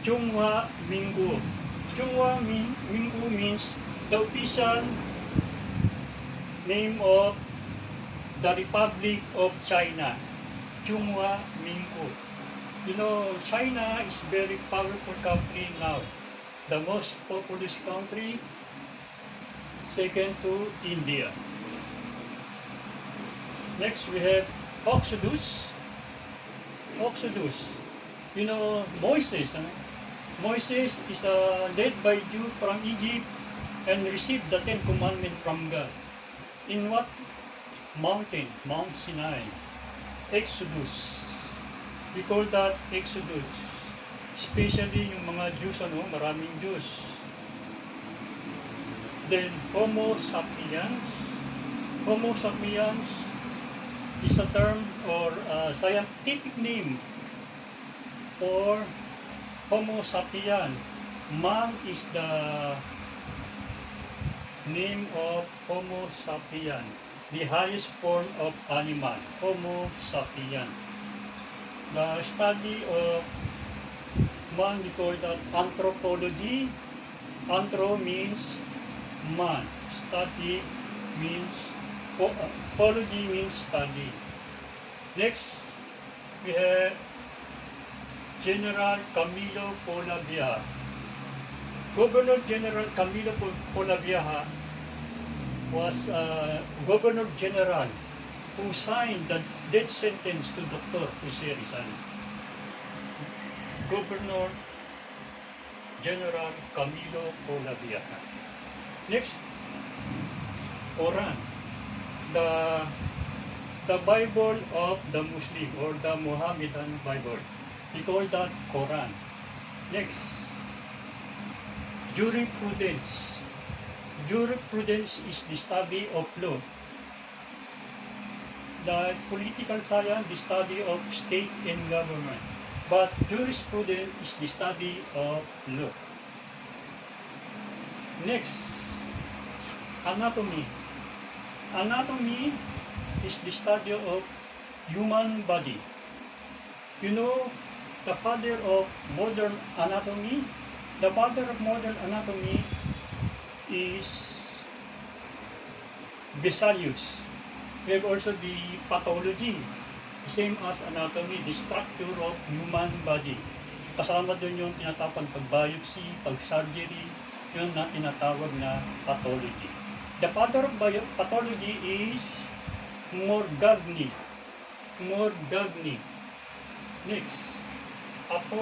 Chunghwa Mingu. Chunghwa Mingu means the official name of the Republic of China. Chunghwa Mingu. You know, China is very powerful country now. The most populous country, second to India. Next we have Exodus. Exodus. You know, Moses. Moses is led by Jew from Egypt and received the Ten Commandments from God. In what mountain? Mount Sinai. Exodus. We call that Exodus. Especially yung mga Jews, maraming Jews. Then Homo sapiens. Homo sapiens is a term or a scientific name for Homo sapiens. Man is the name of Homo sapiens, the highest form of animal, Homo sapiens. The study of man, we call that anthropology. Anthro means man. Study means, apology means study. Next, we have General Camilo Pola-Vieja. Governor General Camilo Pola-Vieja was Governor General who signed the death sentence to Dr. Jose Rizal. Governor General Camilo Pola-Vieja. Next, Quran. The Bible of the Muslim or the Mohammedan Bible. We call that Quran. Next, jurisprudence. Jurisprudence is the study of law. The political science, the study of state and government. But jurisprudence is the study of law. Next, anatomy. Anatomy is the study of human body. You know, the father of modern anatomy, the father of modern anatomy is Vesalius. We have also the pathology, same as anatomy, the structure of human body. Kasama doon yung tinatawag pag-biopsy, pag-surgery, yun na tinatawag na pathology. The father of pathology is Morgagni. Morgagni. Next,